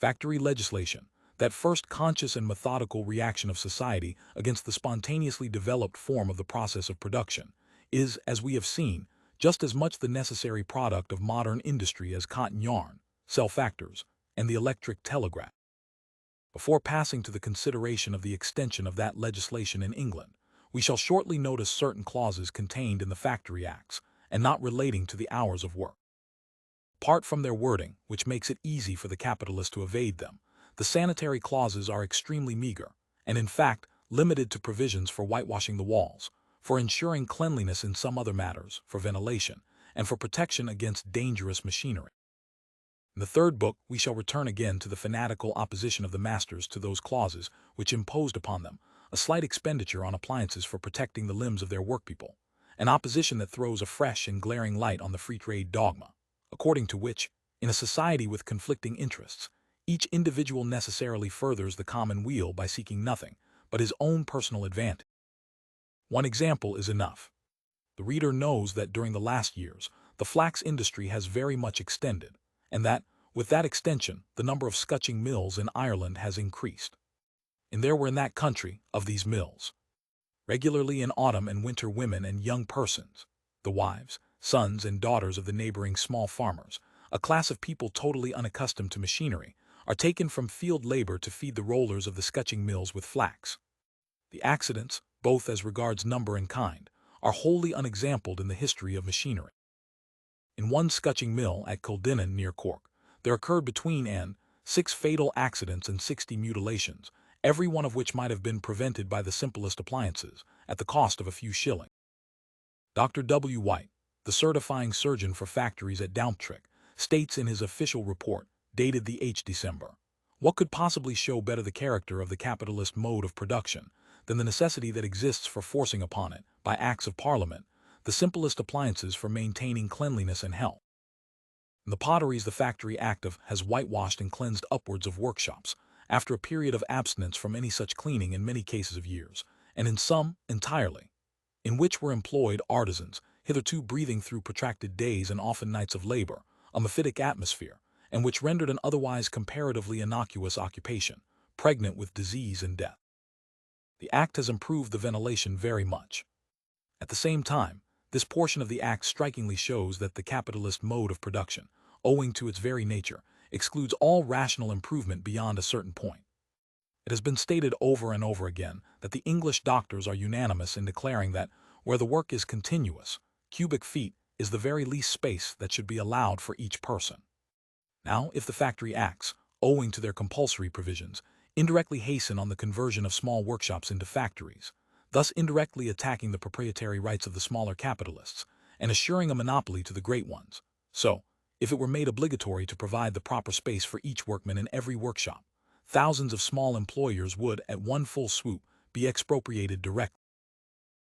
Factory legislation, that first conscious and methodical reaction of society against the spontaneously developed form of the process of production, is, as we have seen, just as much the necessary product of modern industry as cotton yarn, cell factors, and the electric telegraph. Before passing to the consideration of the extension of that legislation in England, we shall shortly notice certain clauses contained in the Factory Acts, and not relating to the hours of work. Apart from their wording, which makes it easy for the capitalist to evade them, the sanitary clauses are extremely meager, and in fact limited to provisions for whitewashing the walls, for ensuring cleanliness in some other matters, for ventilation, and for protection against dangerous machinery. In the third book we shall return again to the fanatical opposition of the masters to those clauses which imposed upon them a slight expenditure on appliances for protecting the limbs of their workpeople, an opposition that throws a fresh and glaring light on the free trade dogma, according to which, in a society with conflicting interests, each individual necessarily furthers the common weal by seeking nothing but his own personal advantage. One example is enough. The reader knows that during the last years the flax industry has very much extended, and that, with that extension, the number of scutching mills in Ireland has increased. And there were in that country, of these mills, regularly in autumn and winter women and young persons, the wives, sons, and daughters of the neighboring small farmers, a class of people totally unaccustomed to machinery, are taken from field labor to feed the rollers of the scutching mills with flax. The accidents, both as regards number and kind, are wholly unexampled in the history of machinery. In one scutching mill at Kildinan near Cork, there occurred between and 6 fatal accidents and 60 mutilations, every one of which might have been prevented by the simplest appliances, at the cost of a few shillings. Dr. W. White, the certifying surgeon for factories at Downtrick, states in his official report, dated the 8th December, what could possibly show better the character of the capitalist mode of production than the necessity that exists for forcing upon it, by acts of Parliament, the simplest appliances for maintaining cleanliness and health. In the potteries the Factory Act has whitewashed and cleansed upwards of workshops, after a period of abstinence from any such cleaning in many cases of years, and in some entirely, in which were employed artisans, hitherto breathing through protracted days and often nights of labor, a mephitic atmosphere, and which rendered an otherwise comparatively innocuous occupation, pregnant with disease and death. The Act has improved the ventilation very much. At the same time, this portion of the Act strikingly shows that the capitalist mode of production, owing to its very nature, excludes all rational improvement beyond a certain point. It has been stated over and over again that the English doctors are unanimous in declaring that, where the work is continuous, cubic feet is the very least space that should be allowed for each person. Now, if the Factory Acts, owing to their compulsory provisions, indirectly hasten on the conversion of small workshops into factories, thus indirectly attacking the proprietary rights of the smaller capitalists, and assuring a monopoly to the great ones, so, if it were made obligatory to provide the proper space for each workman in every workshop, thousands of small employers would, at one full swoop, be expropriated directly.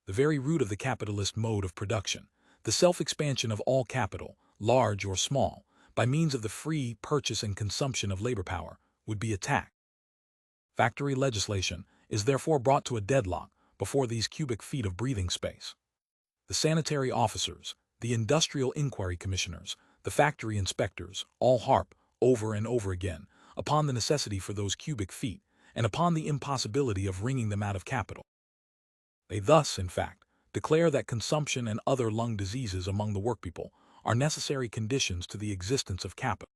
The very root of the capitalist mode of production, the self-expansion of all capital, large or small, by means of the free purchase and consumption of labor power, would be attacked. Factory legislation is therefore brought to a deadlock before these cubic feet of breathing space. The sanitary officers, the industrial inquiry commissioners, the factory inspectors, all harp, over and over again, upon the necessity for those cubic feet, and upon the impossibility of wringing them out of capital. They thus, in fact, declare that consumption and other lung diseases among the workpeople are necessary conditions to the existence of capital.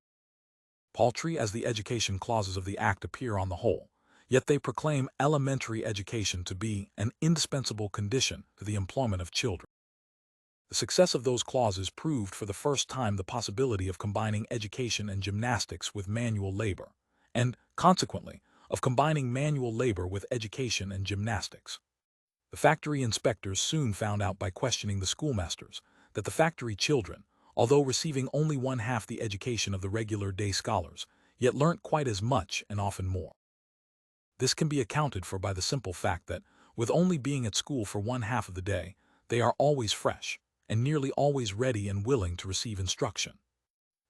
Paltry as the education clauses of the Act appear on the whole, yet they proclaim elementary education to be an indispensable condition to the employment of children. The success of those clauses proved for the first time the possibility of combining education and gymnastics with manual labor, and, consequently, of combining manual labor with education and gymnastics. The factory inspectors soon found out by questioning the schoolmasters that the factory children, although receiving only one half the education of the regular day scholars, yet learnt quite as much and often more. This can be accounted for by the simple fact that, with only being at school for one half of the day, they are always fresh, and nearly always ready and willing to receive instruction.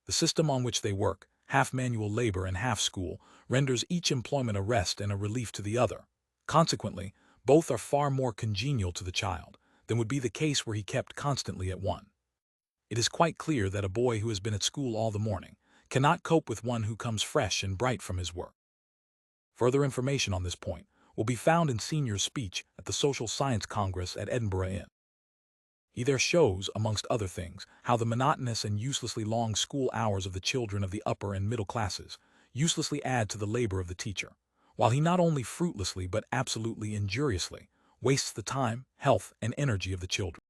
The system on which they work, half manual labor and half school, renders each employment a rest and a relief to the other. Consequently, both are far more congenial to the child than would be the case were he kept constantly at one. It is quite clear that a boy who has been at school all the morning cannot cope with one who comes fresh and bright from his work. Further information on this point will be found in Senior's speech at the Social Science Congress at Edinburgh Inn. He there shows, amongst other things, how the monotonous and uselessly long school hours of the children of the upper and middle classes uselessly add to the labor of the teacher, while he not only fruitlessly but absolutely injuriously wastes the time, health, and energy of the children.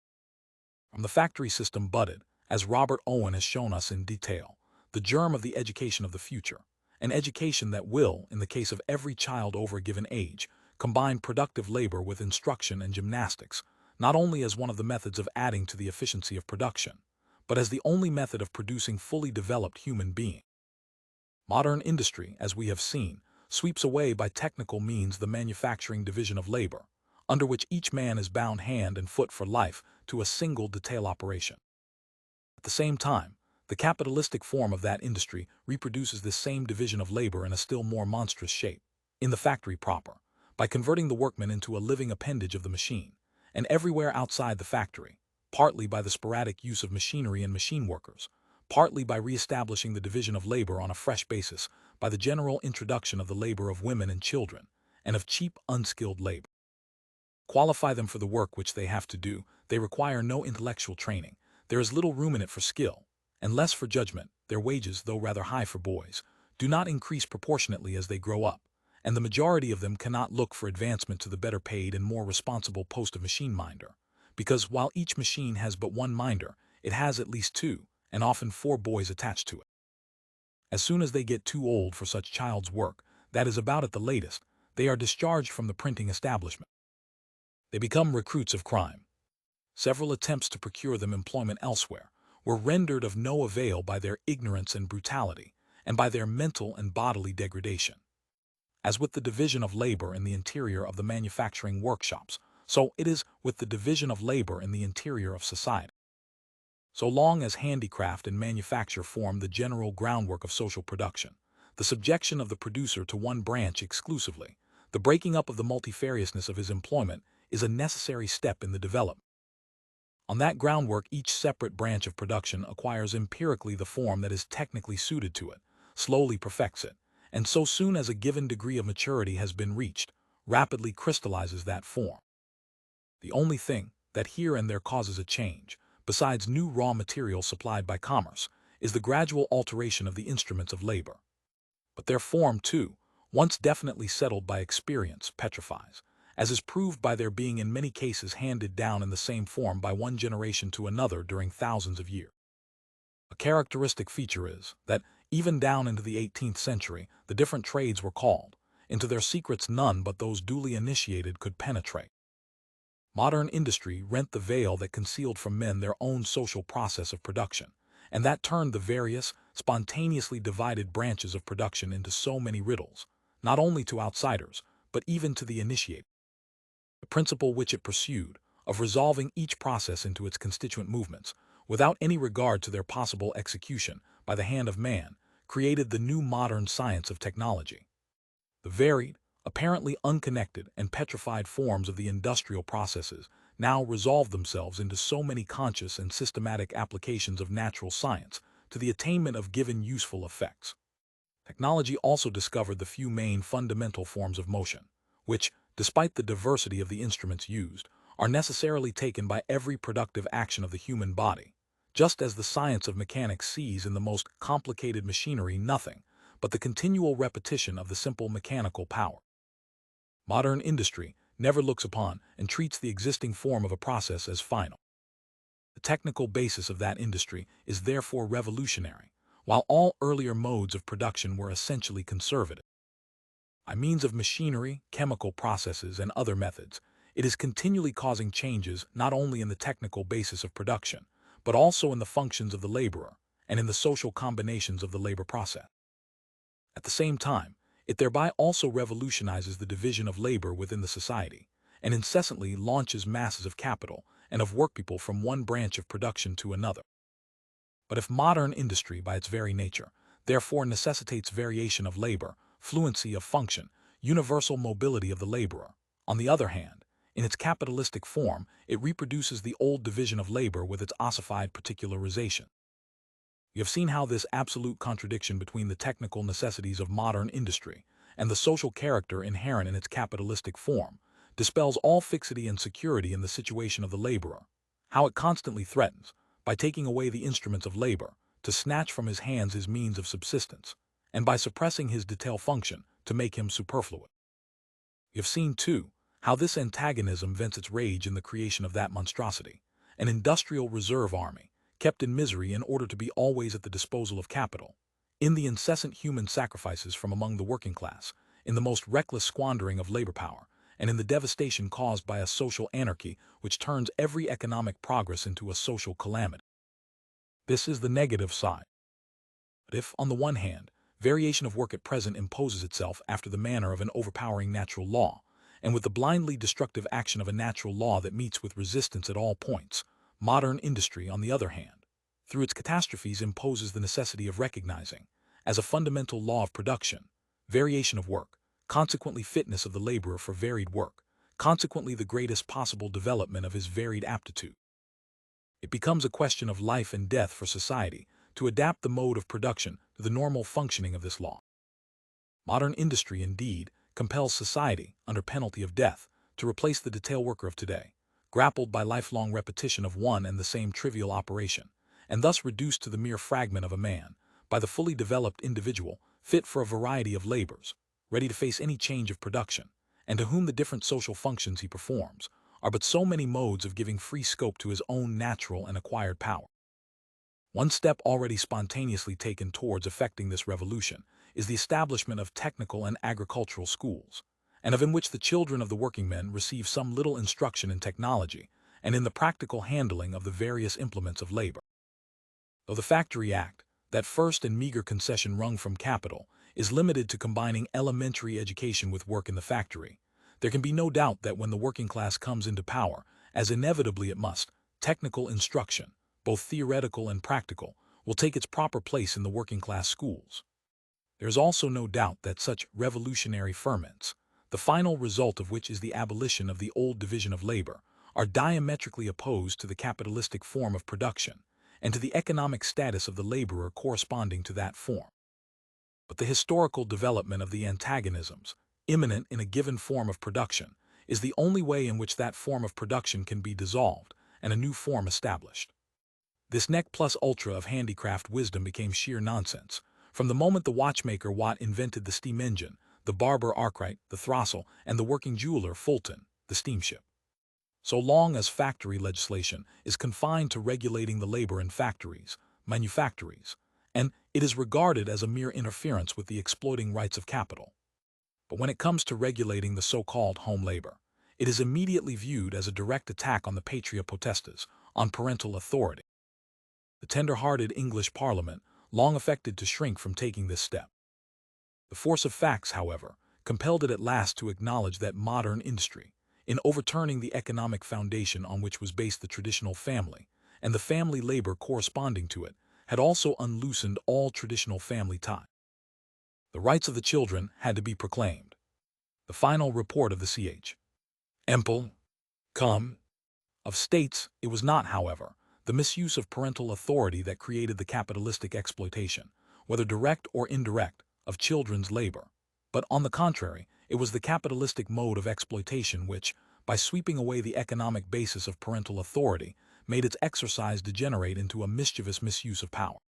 From the factory system budded, as Robert Owen has shown us in detail, the germ of the education of the future, an education that will, in the case of every child over a given age, combine productive labor with instruction and gymnastics, not only as one of the methods of adding to the efficiency of production, but as the only method of producing fully developed human beings. Modern industry, as we have seen, sweeps away by technical means the manufacturing division of labor, under which each man is bound hand and foot for life to a single detail operation. At the same time, the capitalistic form of that industry reproduces this same division of labor in a still more monstrous shape, in the factory proper, by converting the workman into a living appendage of the machine, and everywhere outside the factory, partly by the sporadic use of machinery and machine workers, partly by re-establishing the division of labor on a fresh basis by the general introduction of the labor of women and children, and of cheap, unskilled labor. Qualify them for the work which they have to do, they require no intellectual training, there is little room in it for skill, and less for judgment, their wages, though rather high for boys, do not increase proportionately as they grow up, and the majority of them cannot look for advancement to the better paid and more responsible post of machine minder, because while each machine has but one minder, it has at least two, and often four boys attached to it. As soon as they get too old for such child's work, that is about at the latest, they are discharged from the printing establishment. They become recruits of crime. Several attempts to procure them employment elsewhere were rendered of no avail by their ignorance and brutality, and by their mental and bodily degradation. As with the division of labor in the interior of the manufacturing workshops, so it is with the division of labor in the interior of society. So long as handicraft and manufacture form the general groundwork of social production, the subjection of the producer to one branch exclusively, the breaking up of the multifariousness of his employment, is a necessary step in the development. On that groundwork each separate branch of production acquires empirically the form that is technically suited to it, slowly perfects it, and so soon as a given degree of maturity has been reached, rapidly crystallizes that form. The only thing that here and there causes a change, besides new raw material supplied by commerce, is the gradual alteration of the instruments of labor. But their form, too, once definitely settled by experience, petrifies, as is proved by their being in many cases handed down in the same form by one generation to another during thousands of years. A characteristic feature is that, even down into the 18th century, the different trades were called. Into their secrets none but those duly initiated could penetrate. Modern industry rent the veil that concealed from men their own social process of production, and that turned the various, spontaneously divided branches of production into so many riddles, not only to outsiders, but even to the initiated. The principle which it pursued, of resolving each process into its constituent movements, without any regard to their possible execution by the hand of man, created the new modern science of technology. The varied, apparently unconnected and petrified forms of the industrial processes now resolve themselves into so many conscious and systematic applications of natural science to the attainment of given useful effects. Technology also discovered the few main fundamental forms of motion, which, despite the diversity of the instruments used, are necessarily taken by every productive action of the human body, just as the science of mechanics sees in the most complicated machinery nothing but the continual repetition of the simple mechanical power. Modern industry never looks upon and treats the existing form of a process as final. The technical basis of that industry is therefore revolutionary, while all earlier modes of production were essentially conservative. By means of machinery, chemical processes, and other methods, it is continually causing changes not only in the technical basis of production, but also in the functions of the laborer and in the social combinations of the labor process. At the same time, it thereby also revolutionizes the division of labor within the society, and incessantly launches masses of capital and of workpeople from one branch of production to another. But if modern industry, by its very nature, therefore necessitates variation of labor, fluency of function, universal mobility of the laborer, on the other hand, in its capitalistic form, it reproduces the old division of labor with its ossified particularization. You have seen how this absolute contradiction between the technical necessities of modern industry and the social character inherent in its capitalistic form dispels all fixity and security in the situation of the laborer, how it constantly threatens, by taking away the instruments of labor, to snatch from his hands his means of subsistence, and by suppressing his detail function to make him superfluous. You have seen, too, how this antagonism vents its rage in the creation of that monstrosity, an industrial reserve army, kept in misery in order to be always at the disposal of capital, in the incessant human sacrifices from among the working class, in the most reckless squandering of labor power, and in the devastation caused by a social anarchy which turns every economic progress into a social calamity. This is the negative side. But if, on the one hand, variation of work at present imposes itself after the manner of an overpowering natural law, and with the blindly destructive action of a natural law that meets with resistance at all points, modern industry, on the other hand, through its catastrophes imposes the necessity of recognizing, as a fundamental law of production, variation of work, consequently fitness of the laborer for varied work, consequently the greatest possible development of his varied aptitude. It becomes a question of life and death for society to adapt the mode of production to the normal functioning of this law. Modern industry, indeed, compels society, under penalty of death, to replace the detail worker of today, grappled by lifelong repetition of one and the same trivial operation, and thus reduced to the mere fragment of a man, by the fully developed individual, fit for a variety of labors, ready to face any change of production, and to whom the different social functions he performs are but so many modes of giving free scope to his own natural and acquired power. One step already spontaneously taken towards effecting this revolution is the establishment of technical and agricultural schools, and of in which the children of the workingmen receive some little instruction in technology and in the practical handling of the various implements of labor. Though the Factory Act, that first and meager concession wrung from capital, is limited to combining elementary education with work in the factory, there can be no doubt that when the working class comes into power, as inevitably it must, technical instruction, both theoretical and practical, will take its proper place in the working class schools. There is also no doubt that such revolutionary ferments, the final result of which is the abolition of the old division of labor, are diametrically opposed to the capitalistic form of production, and to the economic status of the laborer corresponding to that form. But the historical development of the antagonisms, imminent in a given form of production, is the only way in which that form of production can be dissolved and a new form established. This nec plus ultra of handicraft wisdom became sheer nonsense, from the moment the watchmaker Watt invented the steam engine, the barber Arkwright the throstle, and the working jeweler Fulton the steamship. So long as factory legislation is confined to regulating the labor in factories, manufactories, and it is regarded as a mere interference with the exploiting rights of capital. But when it comes to regulating the so-called home labor, it is immediately viewed as a direct attack on the patria potestas, on parental authority. The tender-hearted English Parliament long affected to shrink from taking this step. The force of facts, however, compelled it at last to acknowledge that modern industry, in overturning the economic foundation on which was based the traditional family, and the family labor corresponding to it, had also unloosened all traditional family ties. The rights of the children had to be proclaimed. The final report of the Ch. Empel, Com. of states it was not, however, the misuse of parental authority that created the capitalistic exploitation, whether direct or indirect, of children's labor, but on the contrary, it was the capitalistic mode of exploitation which, by sweeping away the economic basis of parental authority, made its exercise degenerate into a mischievous misuse of power.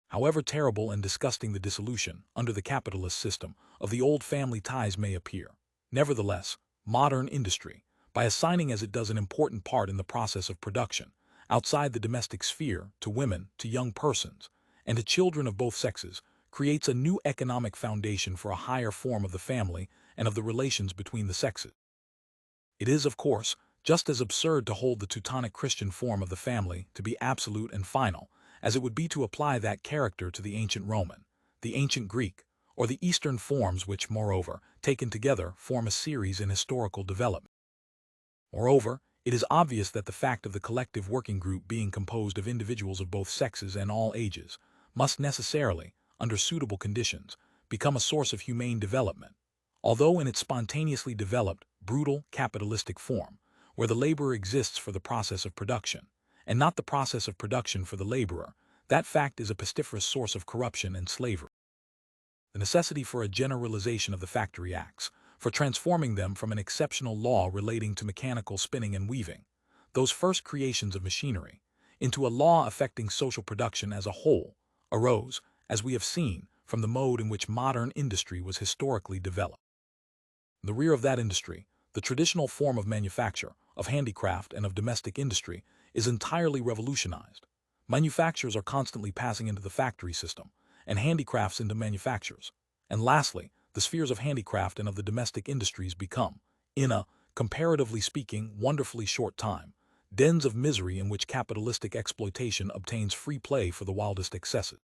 However terrible and disgusting the dissolution, under the capitalist system, of the old family ties may appear, nevertheless, modern industry, by assigning as it does an important part in the process of production, outside the domestic sphere, to women, to young persons, and to children of both sexes, creates a new economic foundation for a higher form of the family and of the relations between the sexes. It is, of course, just as absurd to hold the Teutonic Christian form of the family to be absolute and final, as it would be to apply that character to the ancient Roman, the ancient Greek, or the Eastern forms which, moreover, taken together, form a series in historical development. Moreover, it is obvious that the fact of the collective working group being composed of individuals of both sexes and all ages must necessarily, under suitable conditions, become a source of humane development, although in its spontaneously developed, brutal, capitalistic form, where the laborer exists for the process of production, and not the process of production for the laborer, That fact is a pestiferous source of corruption and slavery. The necessity for a generalization of the factory acts, for transforming them from an exceptional law relating to mechanical spinning and weaving, those first creations of machinery, into a law affecting social production as a whole, arose, as we have seen, from the mode in which modern industry was historically developed. In the rear of that industry, the traditional form of manufacture, of handicraft and of domestic industry, is entirely revolutionized. Manufactures are constantly passing into the factory system, and handicrafts into manufactures. And lastly, the spheres of handicraft and of the domestic industries become, in a, comparatively speaking, wonderfully short time, dens of misery in which capitalistic exploitation obtains free play for the wildest excesses.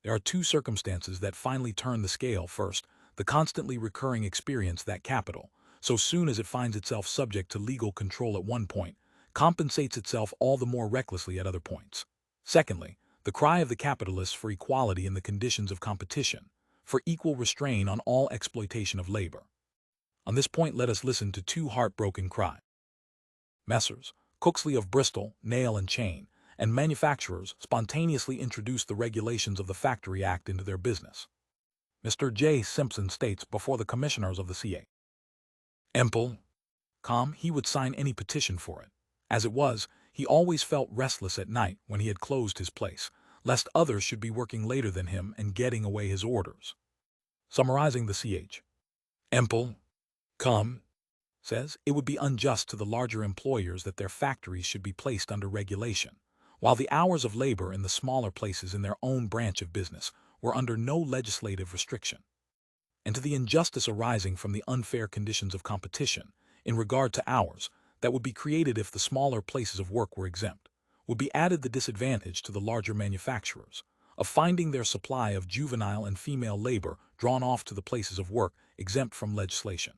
There are two circumstances that finally turn the scale. First, the constantly recurring experience that capital, so soon as it finds itself subject to legal control at one point, compensates itself all the more recklessly at other points. Secondly, the cry of the capitalists for equality in the conditions of competition, for equal restraint on all exploitation of labor. On this point let us listen to two heartbroken cries. Messrs. Cooksley of Bristol, Nail and Chain, and manufacturers spontaneously introduced the regulations of the Factory Act into their business. Mr. J. Simpson states before the commissioners of the C.A. Emple, he would sign any petition for it. As it was, he always felt restless at night when he had closed his place, lest others should be working later than him and getting away his orders. Summarizing the Ch. Emple, says it would be unjust to the larger employers that their factories should be placed under regulation, while the hours of labor in the smaller places in their own branch of business were under no legislative restriction. And to the injustice arising from the unfair conditions of competition, in regard to hours, that would be created if the smaller places of work were exempt, would be added the disadvantage to the larger manufacturers of finding their supply of juvenile and female labor drawn off to the places of work exempt from legislation.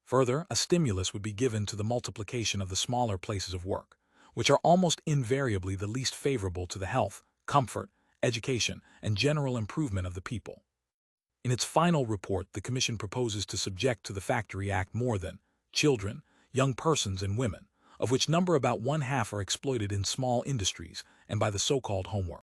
Further, a stimulus would be given to the multiplication of the smaller places of work, which are almost invariably the least favorable to the health, comfort, education, and general improvement of the people. In its final report, the Commission proposes to subject to the Factory Act more than children, young persons, and women, of which number about one-half are exploited in small industries and by the so-called homework.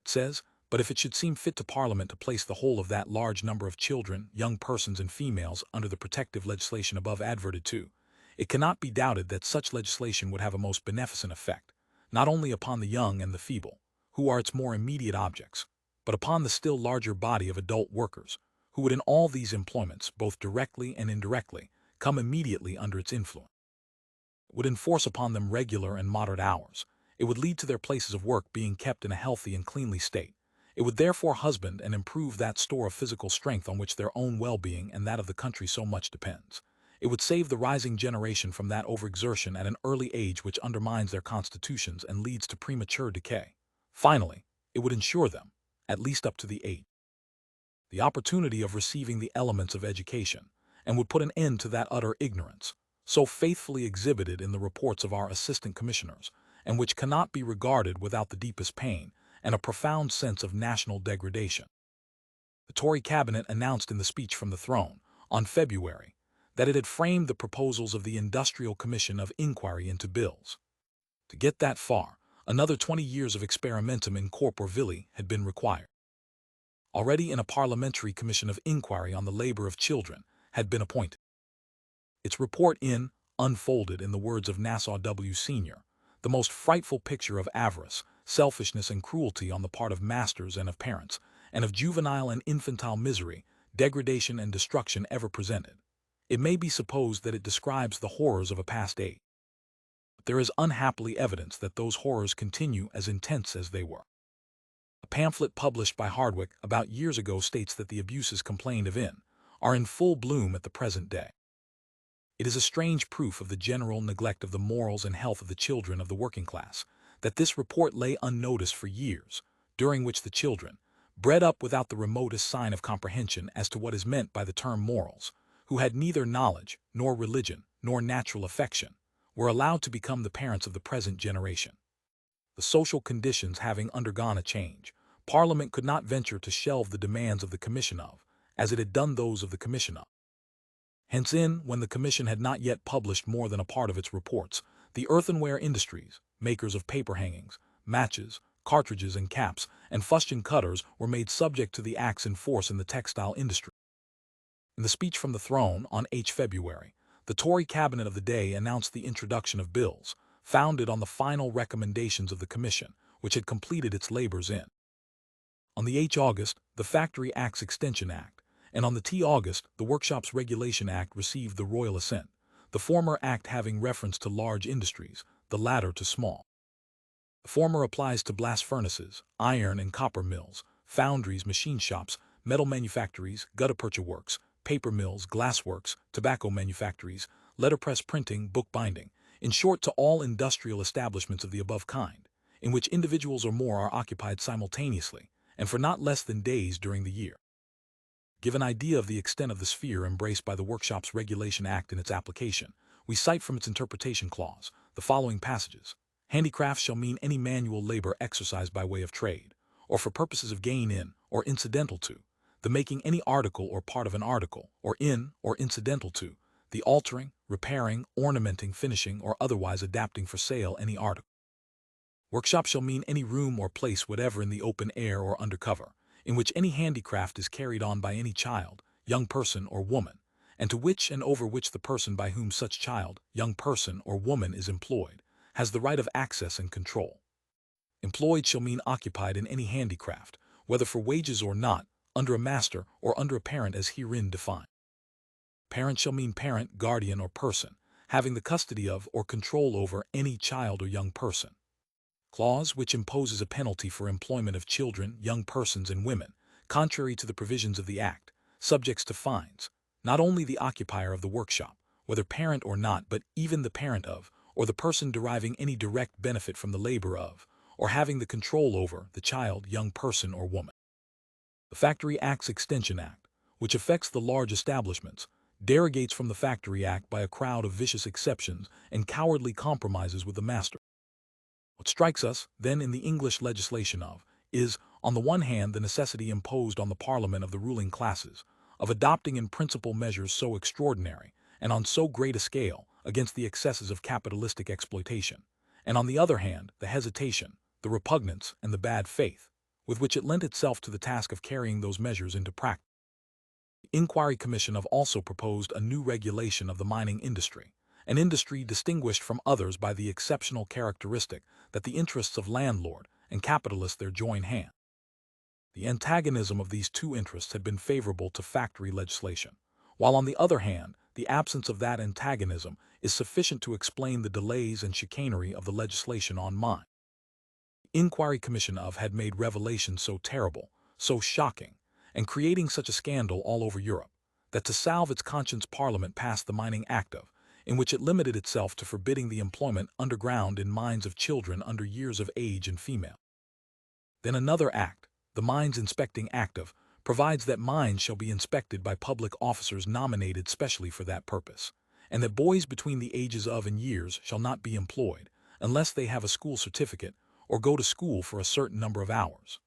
It says, but if it should seem fit to Parliament to place the whole of that large number of children, young persons, and females under the protective legislation above adverted to, it cannot be doubted that such legislation would have a most beneficent effect, not only upon the young and the feeble, who are its more immediate objects, but upon the still larger body of adult workers, who would in all these employments, both directly and indirectly, come immediately under its influence. It would enforce upon them regular and moderate hours. It would lead to their places of work being kept in a healthy and cleanly state. It would therefore husband and improve that store of physical strength on which their own well-being and that of the country so much depends. It would save the rising generation from that overexertion at an early age which undermines their constitutions and leads to premature decay. Finally, it would ensure them, at least up to the age, the opportunity of receiving the elements of education, and would put an end to that utter ignorance, so faithfully exhibited in the reports of our assistant commissioners, and which cannot be regarded without the deepest pain and a profound sense of national degradation. The Tory cabinet announced in the speech from the throne, on February, that it had framed the proposals of the Industrial Commission of Inquiry into bills. To get that far, another 20 years of experimentum in corpore vili had been required. Already a parliamentary commission of inquiry on the labor of children had been appointed. Its report unfolded, in the words of Nassau W. Sr., the most frightful picture of avarice, selfishness, and cruelty on the part of masters and of parents, and of juvenile and infantile misery, degradation, and destruction ever presented. It may be supposed that it describes the horrors of a past age. But there is unhappily evidence that those horrors continue as intense as they were. A pamphlet published by Hardwick about years ago states that the abuses complained of are in full bloom at the present day. It is a strange proof of the general neglect of the morals and health of the children of the working class that this report lay unnoticed for years, during which the children, bred up without the remotest sign of comprehension as to what is meant by the term morals, who had neither knowledge, nor religion, nor natural affection, were allowed to become the parents of the present generation. The social conditions having undergone a change, Parliament could not venture to shelve the demands of the Commission as it had done those of the Commission of. Hence when the Commission had not yet published more than a part of its reports, the earthenware industries, makers of paper hangings, matches, cartridges and caps, and fustian cutters were made subject to the acts in force in the textile industry. In the speech from the throne on February, the Tory cabinet of the day announced the introduction of bills, founded on the final recommendations of the Commission, which had completed its labors in. On the August, the Factory Acts Extension Act, and on the August, the Workshops Regulation Act received the royal assent, the former act having reference to large industries, the latter to small. The former applies to blast furnaces, iron and copper mills, foundries, machine shops, metal manufactories, gutta-percha works, paper mills, glass works, tobacco manufactories, letterpress printing, bookbinding, in short to all industrial establishments of the above kind, in which individuals or more are occupied simultaneously, and for not less than days during the year. Give an idea of the extent of the sphere embraced by the Workshops Regulation Act in its application. We cite from its interpretation clause the following passages. Handicrafts shall mean any manual labor exercised by way of trade, or for purposes of gain in, or incidental to, the making any article or part of an article, or in, or incidental to, the altering, repairing, ornamenting, finishing, or otherwise adapting for sale any article. Workshop shall mean any room or place whatever in the open air or under cover, in which any handicraft is carried on by any child, young person, or woman, and to which and over which the person by whom such child, young person, or woman is employed, has the right of access and control. Employed shall mean occupied in any handicraft, whether for wages or not, under a master or under a parent as herein defined. Parent shall mean parent, guardian, or person, having the custody of or control over any child or young person. Clause which imposes a penalty for employment of children, young persons, and women, contrary to the provisions of the Act, subjects to fines, not only the occupier of the workshop, whether parent or not, but even the parent of, or the person deriving any direct benefit from the labor of, or having the control over, the child, young person, or woman. The Factory Acts Extension Act, which affects the large establishments, derogates from the Factory Act by a crowd of vicious exceptions and cowardly compromises with the master. What strikes us, then, in the English legislation is, on the one hand, the necessity imposed on the Parliament of the ruling classes of adopting in principle measures so extraordinary, and on so great a scale, against the excesses of capitalistic exploitation, and on the other hand, the hesitation, the repugnance, and the bad faith, with which it lent itself to the task of carrying those measures into practice. The Inquiry Commission have also proposed a new regulation of the mining industry, an industry distinguished from others by the exceptional characteristic that the interests of landlord and capitalist there join hand. The antagonism of these two interests had been favorable to factory legislation, while on the other hand, the absence of that antagonism is sufficient to explain the delays and chicanery of the legislation on mine. The Inquiry Commission had made revelations so terrible, so shocking, and creating such a scandal all over Europe, that to salve its conscience Parliament passed the Mining Act in which it limited itself to forbidding the employment underground in mines of children under years of age and female. Then another act, the Mines Inspecting Act provides that mines shall be inspected by public officers nominated specially for that purpose, and that boys between the ages of and years shall not be employed unless they have a school certificate or go to school for a certain number of hours.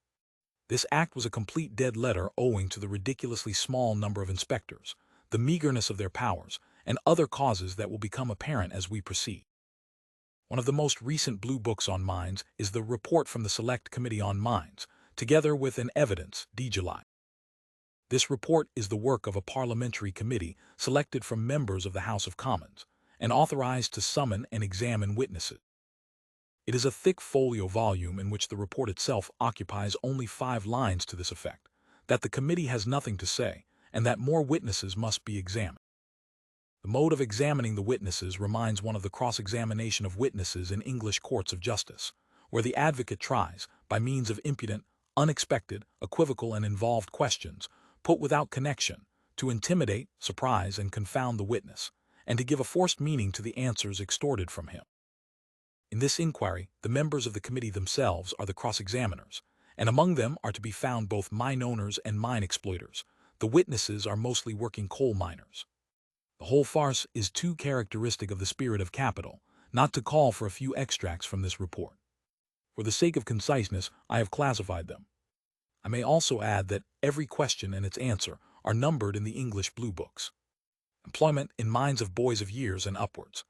This act was a complete dead letter owing to the ridiculously small number of inspectors, the meagerness of their powers, and other causes that will become apparent as we proceed. One of the most recent blue books on mines is the Report from the Select Committee on Mines, together with an evidence, D. July. This report is the work of a parliamentary committee selected from members of the House of Commons and authorized to summon and examine witnesses. It is a thick folio volume in which the report itself occupies only 5 lines to this effect, that the committee has nothing to say, and that more witnesses must be examined. The mode of examining the witnesses reminds one of the cross-examination of witnesses in English courts of justice, where the advocate tries, by means of impudent, unexpected, equivocal, and involved questions, put without connection, to intimidate, surprise, and confound the witness, and to give a forced meaning to the answers extorted from him. In this inquiry, the members of the committee themselves are the cross-examiners, and among them are to be found both mine owners and mine exploiters. The witnesses are mostly working coal miners. The whole farce is too characteristic of the spirit of Kapital, not to call for a few extracts from this report. For the sake of conciseness, I have classified them. I may also add that every question and its answer are numbered in the English blue books. Employment in mines of boys of years and upwards.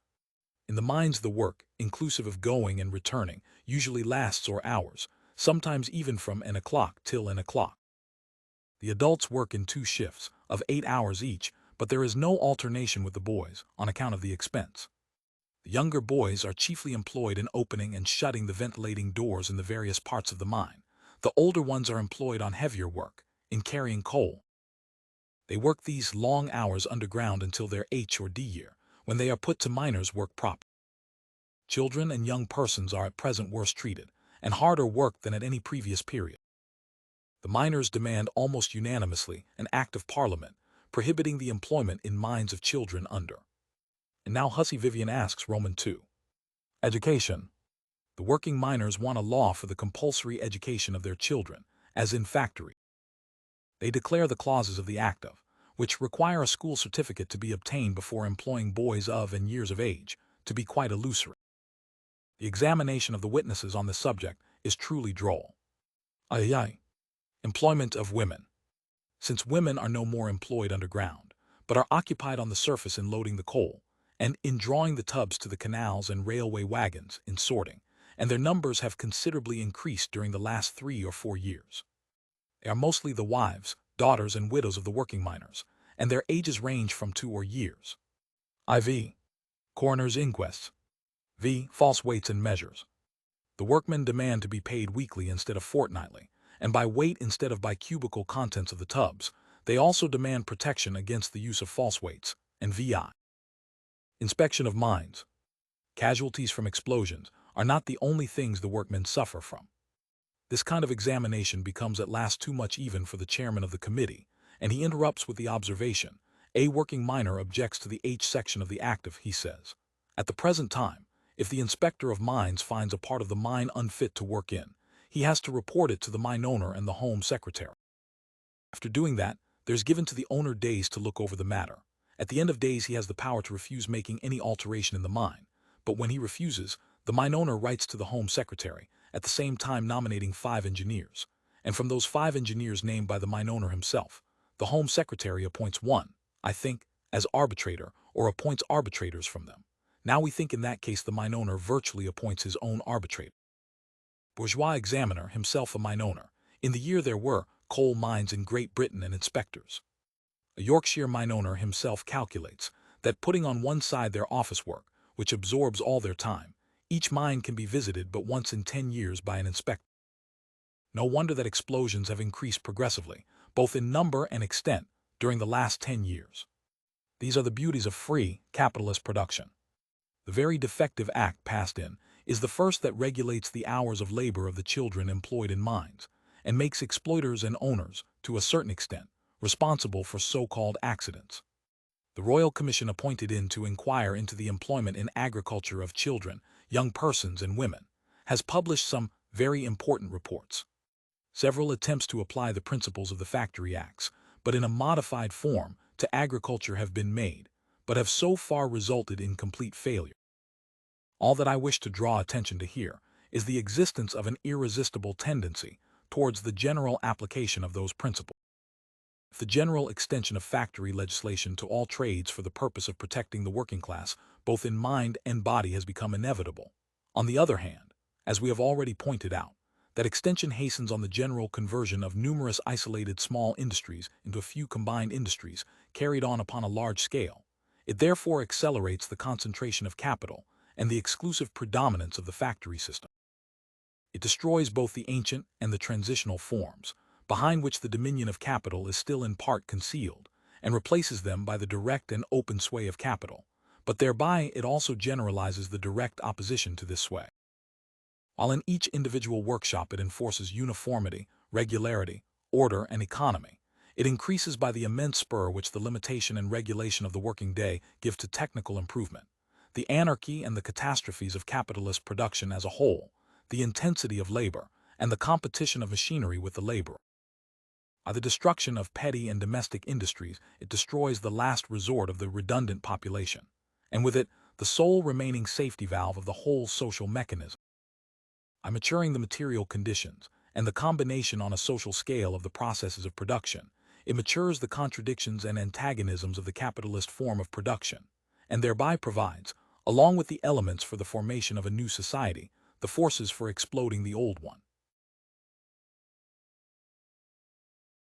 In the mines the work, inclusive of going and returning, usually lasts hours, sometimes even from n o'clock till n o'clock. The adults work in 2 shifts of 8 hours each, but there is no alternation with the boys on account of the expense. The younger boys are chiefly employed in opening and shutting the ventilating doors in the various parts of the mine. The older ones are employed on heavier work, in carrying coal. They work these long hours underground until their H or D year, when they are put to miners' work proper. Children and young persons are at present worse treated, and harder worked than at any previous period. The miners demand almost unanimously an act of Parliament prohibiting the employment in mines of children under. And now Hussey Vivian asks Roman 2. Education. The working miners want a law for the compulsory education of their children, as in factory. They declare the clauses of the Act of, which require a school certificate to be obtained before employing boys of and years of age, to be quite illusory. The examination of the witnesses on this subject is truly droll. Employment of women. Since women are no more employed underground, but are occupied on the surface in loading the coal, and in drawing the tubs to the canals and railway wagons in sorting, and their numbers have considerably increased during the last 3 or 4 years. They are mostly the wives, daughters, and widows of the working miners, and their ages range from 2 or years. IV. Coroner's inquests. V. False weights and measures. The workmen demand to be paid weekly instead of fortnightly, and by weight instead of by cubical contents of the tubs. They also demand protection against the use of false weights, and VI. Inspection of mines. Casualties from explosions are not the only things the workmen suffer from. This kind of examination becomes at last too much even for the chairman of the committee, and he interrupts with the observation, a working miner objects to the H section of the Act of, he says. At the present time, if the inspector of mines finds a part of the mine unfit to work in, he has to report it to the mine owner and the Home Secretary. After doing that, there's given to the owner days to look over the matter. At the end of days he has the power to refuse making any alteration in the mine, but when he refuses, the mine owner writes to the Home Secretary, at the same time nominating 5 engineers, and from those 5 engineers named by the mine owner himself, the Home Secretary appoints one, I think, as arbitrator, or appoints arbitrators from them. Now we think in that case the mine owner virtually appoints his own arbitrator. Bourgeois examiner, himself a mine owner. In the year there were coal mines in Great Britain and inspectors. A Yorkshire mine owner himself calculates that putting on one side their office work, which absorbs all their time, each mine can be visited but once in 10 years by an inspector. No wonder that explosions have increased progressively, both in number and extent, during the last 10 years. These are the beauties of free, capitalist production. The very defective act passed in is the first that regulates the hours of labor of the children employed in mines, and makes exploiters and owners, to a certain extent, responsible for so-called accidents. The Royal Commission appointed in to inquire into the employment in agriculture of children, young persons, and women, has published some very important reports. Several attempts to apply the principles of the Factory Acts, but in a modified form, to agriculture have been made, but have so far resulted in complete failure. All that I wish to draw attention to here is the existence of an irresistible tendency towards the general application of those principles. If the general extension of factory legislation to all trades for the purpose of protecting the working class, both in mind and body, has become inevitable, on the other hand, as we have already pointed out, that extension hastens on the general conversion of numerous isolated small industries into a few combined industries carried on upon a large scale. It therefore accelerates the concentration of capital and the exclusive predominance of the factory system. It destroys both the ancient and the transitional forms, behind which the dominion of capital is still in part concealed, and replaces them by the direct and open sway of capital, but thereby it also generalizes the direct opposition to this sway. While in each individual workshop it enforces uniformity, regularity, order, and economy, it increases by the immense spur which the limitation and regulation of the working day give to technical improvement, the anarchy and the catastrophes of capitalist production as a whole, the intensity of labor, and the competition of machinery with the laborer. By the destruction of petty and domestic industries, it destroys the last resort of the redundant population, and with it, the sole remaining safety valve of the whole social mechanism. By maturing the material conditions and the combination on a social scale of the processes of production, it matures the contradictions and antagonisms of the capitalist form of production, and thereby provides, along with the elements for the formation of a new society, the forces for exploding the old one.